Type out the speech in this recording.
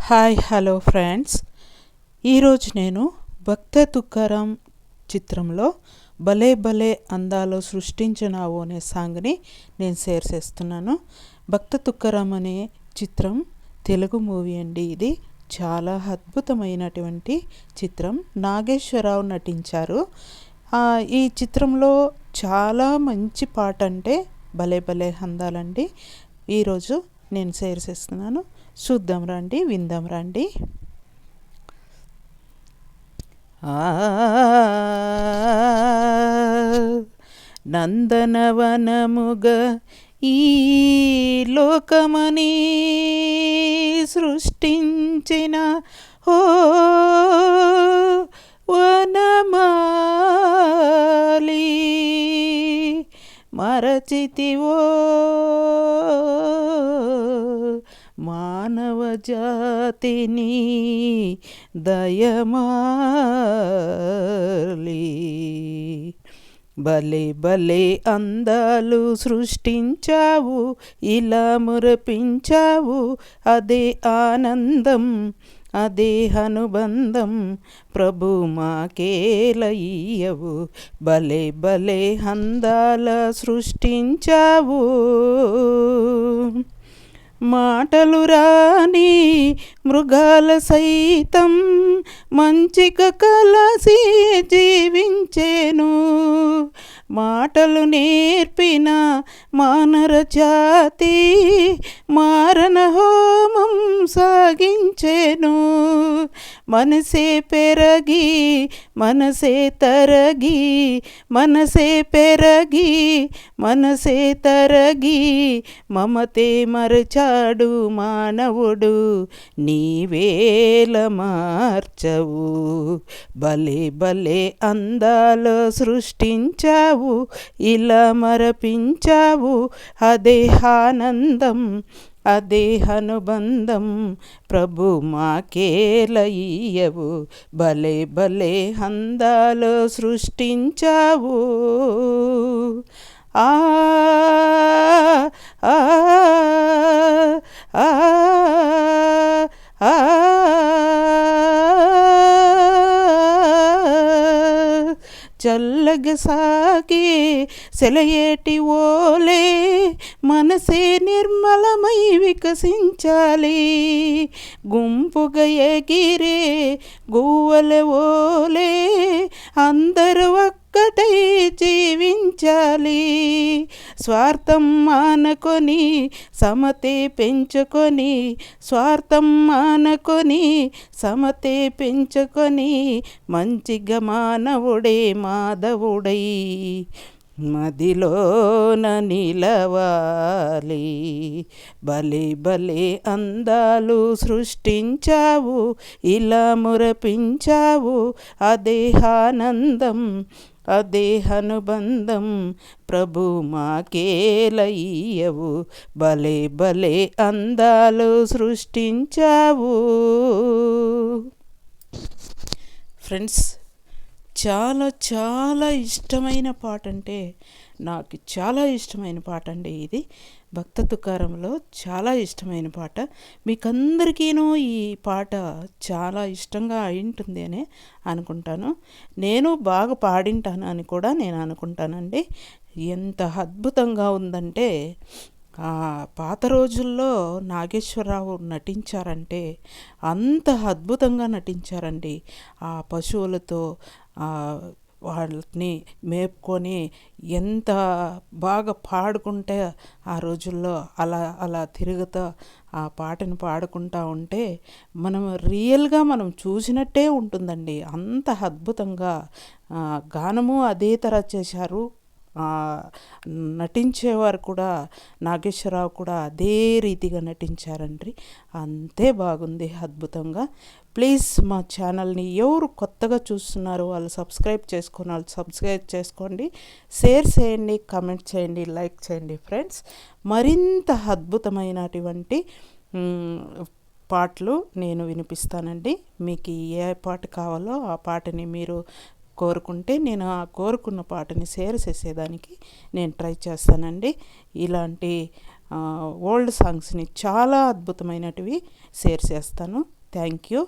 Hi hello friends, ఈరోజు నేను భక్త తుకారాం చిత్రంలో భలే భలే అందాలు సృష్టించినావు అనే సాంగ్ని నేను షేర్ చేస్తున్నాను. భక్త తుకారాం అనే చిత్రం తెలుగు మూవీ అండి. ఇది చాలా అద్భుతమైనటువంటి చిత్రం. నాగేశ్వరరావు నటించారు. ఈ చిత్రంలో చాలా మంచి పాట అంటే భలే భలే అందాలండి. ఈరోజు నేను షేర్ చేస్తున్నాను. చూద్దాం రండి, విందాం రండి. నందనవనముగా ఈ లోకమని సృష్టించిన ఓ వనమాలి మరచితివో మానవ జాతిని దయమాలి. భలే భలే అందాలు సృష్టించావు, ఇలా మురపించావు, అదే ఆనందం, అదే అనుబంధం, ప్రభు మాకేలయ్యవు. భలే భలే అందాల సృష్టించావు. మాటలు రాని మృగాల సైతం మంచిగా కలసి జీవించేను. మాటలు నేర్పిన మానర జాతి మారణ హోమం సాగించేను. మనసే పెరగి మనసే తరగి, మనసే పెరగి మనసే తరగి, మమతే మరచాడు మానవుడు, నీవేల మార్చవు. భలే భలే అందాలు సృష్టించావు, ఇలా మరపించావు, అదే ఆనందం, అదే అనుబంధం, ప్రభు మాకేలయ్యవు. భలే భలే అందాలు సృష్టించావు. ఆ ఆ ఆ ఆ చల్లగ సాగే సెలయేటి ఓలే మనసే నిర్మలమై వికసించాలి. గుంపుగా ఎగిరే గువ్వల ఓలే అందరూ ఒక్కటై జీవించాలి. స్వార్థం మానుకొని సమతే పెంచుకొని, స్వార్థం మానుకొని సమతే పెంచుకొని, మంచిగా మానవుడే మాధవుడై మదిలోన నిలవాలి. భలే భలే అందాలు సృష్టించావు, ఇలా మురపించావు, అదే ఆనందం, అదే అనుబంధం, ప్రభు మాకేలయ్యవు. భలే భలే అందాలు సృష్టించావు. ఫ్రెండ్స్, చాలా చాలా ఇష్టమైన పాట అంటే నాకు చాలా ఇష్టమైన పాట అండి ఇది. భక్త తుకారంలో చాలా ఇష్టమైన పాట. మీకందరికీనూ ఈ పాట చాలా ఇష్టంగా అయింటుంది అని అనుకుంటాను. నేను బాగా పాడింటాను అని కూడా నేను అనుకుంటానండి. ఎంత అద్భుతంగా ఉందంటే, పాత రోజుల్లో నాగేశ్వరరావు నటించారంటే అంత అద్భుతంగా నటించారండి. ఆ పశువులతో వాళ్ళని మేపుకొని ఎంత బాగా పాడుకుంటే ఆ రోజుల్లో అలా అలా తిరుగుతూ ఆ పాటను పాడుకుంటూ ఉంటే మనం రియల్గా మనం చూసినట్టే ఉంటుందండి. అంత అద్భుతంగా గానము అదే తర చేశారు. నటించేవారు కూడా నాగేశ్వరరావు కూడా అదే రీతిగా నటించారండి. అంతే బాగుంది, అద్భుతంగా. ప్లీజ్ మా ఛానల్ని ఎవరు కొత్తగా చూస్తున్నారో వాళ్ళు సబ్స్క్రైబ్ చేసుకుని వాళ్ళు సబ్స్క్రైబ్ చేసుకోండి, షేర్ చేయండి, కామెంట్ చేయండి, లైక్ చేయండి. ఫ్రెండ్స్, మరింత అద్భుతమైనటువంటి పాటలు నేను వినిపిస్తానండి. మీకు ఏ పాట కావాలో ఆ పాటని మీరు కోరుకుంటే నేను ఆ కోరుకున్న పాటని షేర్ చేసేదానికి నేను ట్రై చేస్తానండి. ఇలాంటి ఓల్డ్ సాంగ్స్ని చాలా అద్భుతమైనటివి షేర్ చేస్తాను. Thank you.